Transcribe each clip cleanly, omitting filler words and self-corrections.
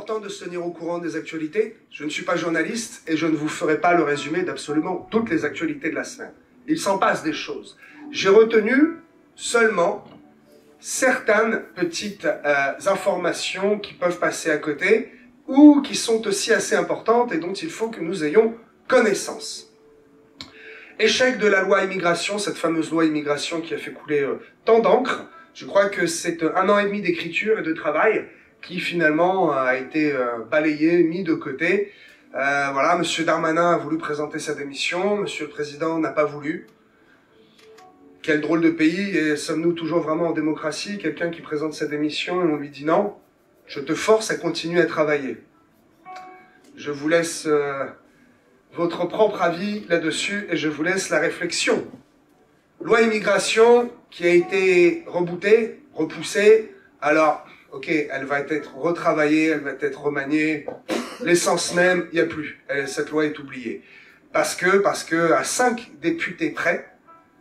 important de se tenir au courant des actualités. Je ne suis pas journaliste et je ne vous ferai pas le résumé d'absolument toutes les actualités de la semaine. Il s'en passe des choses. J'ai retenu seulement certaines petites informations qui peuvent passer à côté ou qui sont aussi assez importantes et dont il faut que nous ayons connaissance. Échec de la loi immigration, cette fameuse loi immigration qui a fait couler tant d'encre. Je crois que c'est 1 an et demi d'écriture et de travail qui finalement a été balayé, mis de côté. Voilà, Monsieur Darmanin a voulu présenter sa démission, Monsieur le Président n'a pas voulu. Quel drôle de pays, et sommes-nous toujours vraiment en démocratie? Quelqu'un qui présente sa démission et on lui dit non, je te force à continuer à travailler. Je vous laisse votre propre avis là-dessus et je vous laisse la réflexion. Loi immigration qui a été rebootée, repoussée, alors, ok, elle va être retravaillée, elle va être remaniée, l'essence même, il n'y a plus, cette loi est oubliée. Parce que à 5 députés près,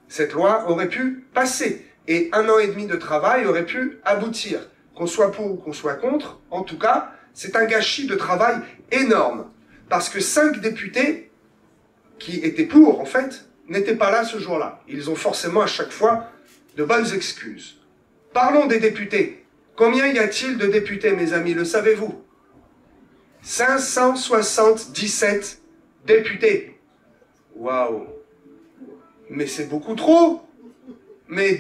cette loi aurait pu passer. Et 1 an et demi de travail aurait pu aboutir. Qu'on soit pour ou qu'on soit contre, en tout cas, c'est un gâchis de travail énorme. Parce que 5 députés, qui étaient pour, en fait, n'étaient pas là ce jour-là. Ils ont forcément à chaque fois de bonnes excuses. Parlons des députés. Combien y a-t-il de députés, mes amis, le savez-vous? 577 députés. Waouh! Mais c'est beaucoup trop. Mais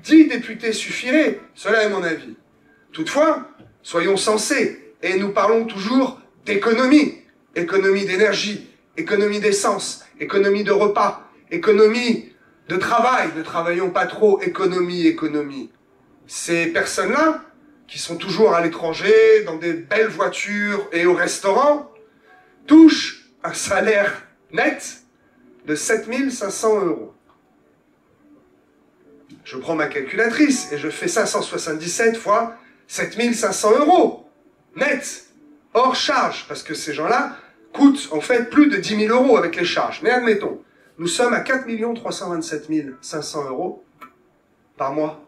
10 députés suffiraient. Cela est mon avis. Toutefois, soyons sensés. Et nous parlons toujours d'économie. Économie d'énergie, économie d'essence, économie de repas, économie de travail. Ne travaillons pas trop. Économie. Ces personnes-là, qui sont toujours à l'étranger, dans des belles voitures et au restaurant, touchent un salaire net de 7 500 €. Je prends ma calculatrice et je fais 577 fois 7 500 € net, hors charge, parce que ces gens-là coûtent en fait plus de 10 000 € avec les charges. Mais admettons, nous sommes à 4 327 500 € par mois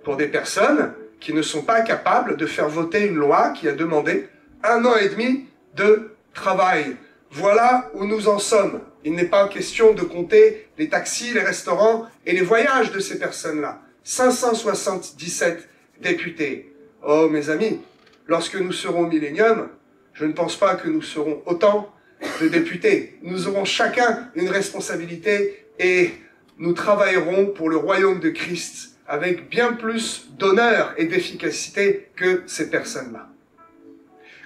pour des personnes qui ne sont pas capables de faire voter une loi qui a demandé 1 an et demi de travail. Voilà où nous en sommes. Il n'est pas question de compter les taxis, les restaurants et les voyages de ces personnes-là. 577 députés. Oh, mes amis, lorsque nous serons au millénium, je ne pense pas que nous serons autant de députés. Nous aurons chacun une responsabilité et nous travaillerons pour le royaume de Christ avec bien plus d'honneur et d'efficacité que ces personnes-là.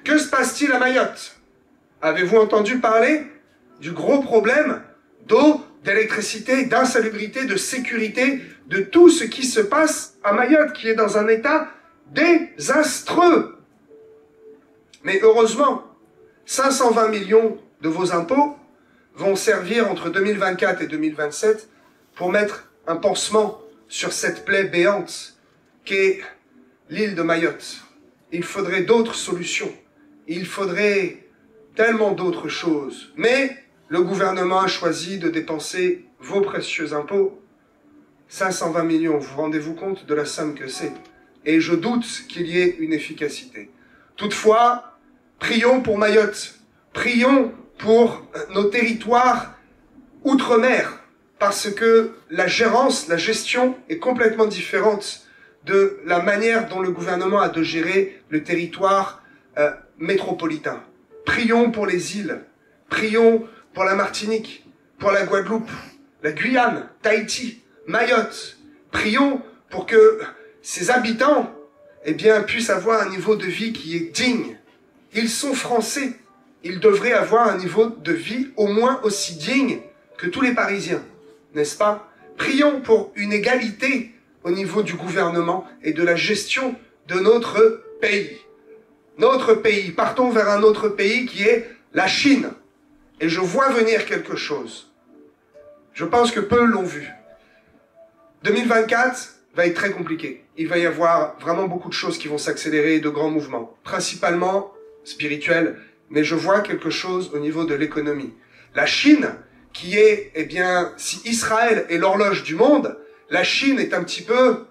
Que se passe-t-il à Mayotte? Avez-vous entendu parler du gros problème d'eau, d'électricité, d'insalubrité, de sécurité, de tout ce qui se passe à Mayotte, qui est dans un état désastreux? Mais heureusement, 520 millions de vos impôts vont servir entre 2024 et 2027 pour mettre un pansement sur cette plaie béante qu'est l'île de Mayotte. Il faudrait d'autres solutions. Il faudrait tellement d'autres choses. Mais le gouvernement a choisi de dépenser vos précieux impôts. 520 millions, vous rendez-vous compte de la somme que c'est? Et je doute qu'il y ait une efficacité. Toutefois, prions pour Mayotte. Prions pour nos territoires outre-mer. Parce que la gérance, la gestion est complètement différente de la manière dont le gouvernement a de gérer le territoire métropolitain. Prions pour les îles, prions pour la Martinique, pour la Guadeloupe, la Guyane, Tahiti, Mayotte. Prions pour que ces habitants puissent avoir un niveau de vie qui est digne. Ils sont français, ils devraient avoir un niveau de vie au moins aussi digne que tous les Parisiens, n'est-ce pas? Prions pour une égalité au niveau du gouvernement et de la gestion de notre pays. Notre pays, partons vers un autre pays qui est la Chine. Et je vois venir quelque chose. Je pense que peu l'ont vu. 2024 va être très compliqué. Il va y avoir vraiment beaucoup de choses qui vont s'accélérer, de grands mouvements, principalement spirituels, mais je vois quelque chose au niveau de l'économie. La Chine, qui est, si Israël est l'horloge du monde, la Chine est un petit peu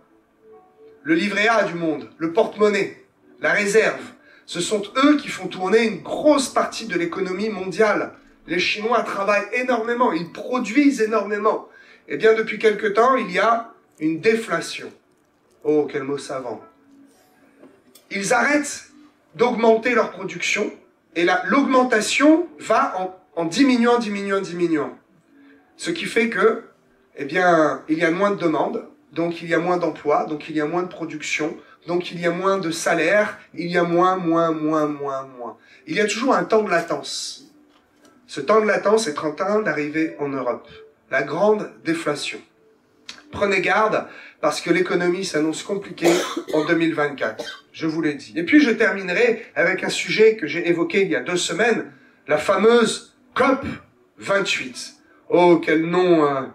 le livret A du monde, le porte-monnaie, la réserve. Ce sont eux qui font tourner une grosse partie de l'économie mondiale. Les Chinois travaillent énormément, ils produisent énormément. Eh bien, depuis quelque temps, il y a une déflation. Oh, quel mot savant. Ils arrêtent d'augmenter leur production, et l'augmentation va en diminuant. Ce qui fait que, eh bien, il y a moins de demandes, donc il y a moins d'emplois, donc il y a moins de production, donc il y a moins de salaire, il y a moins. Il y a toujours un temps de latence. Ce temps de latence est en train d'arriver en Europe. La grande déflation. Prenez garde, parce que l'économie s'annonce compliquée en 2024. Je vous l'ai dit. Et puis je terminerai avec un sujet que j'ai évoqué il y a 2 semaines, la fameuse COP 28. Oh, quel nom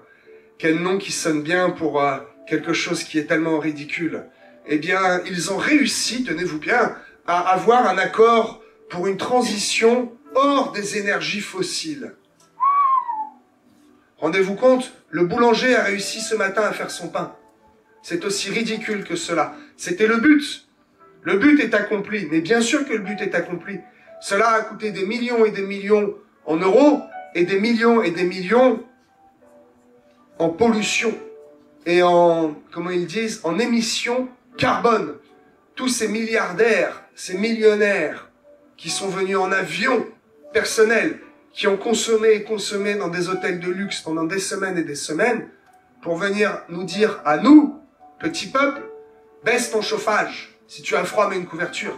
qui sonne bien pour quelque chose qui est tellement ridicule. Eh bien, ils ont réussi, tenez-vous bien, à avoir un accord pour une transition hors des énergies fossiles. Rendez-vous compte, le boulanger a réussi ce matin à faire son pain. C'est aussi ridicule que cela. C'était le but. Le but est accompli. Mais bien sûr que le but est accompli. Cela a coûté des millions et des millions en euros et des millions en pollution et en, comment ils disent, en émissions carbone. Tous ces milliardaires, ces millionnaires qui sont venus en avion personnel, qui ont consommé dans des hôtels de luxe pendant des semaines et des semaines, pour venir nous dire à nous, petit peuple, baisse ton chauffage, si tu as froid, mets une couverture.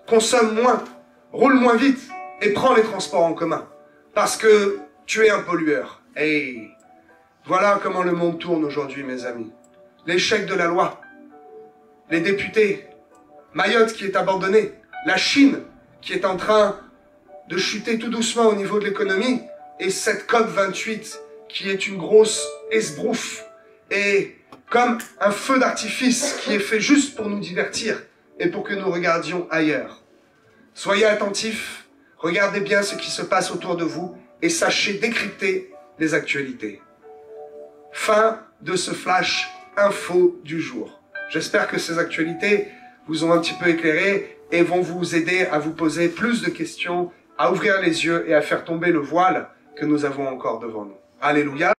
Consomme moins, roule moins vite, et prends les transports en commun, parce que tu es un pollueur. Hey, voilà comment le monde tourne aujourd'hui, mes amis. L'échec de la loi, les députés, Mayotte qui est abandonnée, la Chine qui est en train de chuter tout doucement au niveau de l'économie, et cette COP 28 qui est une grosse esbrouffe, et comme un feu d'artifice qui est fait juste pour nous divertir et pour que nous regardions ailleurs. Soyez attentifs, regardez bien ce qui se passe autour de vous et sachez décrypter les actualités. Fin de ce flash info du jour. J'espère que ces actualités vous ont un petit peu éclairé et vont vous aider à vous poser plus de questions, à ouvrir les yeux et à faire tomber le voile que nous avons encore devant nous. Alléluia.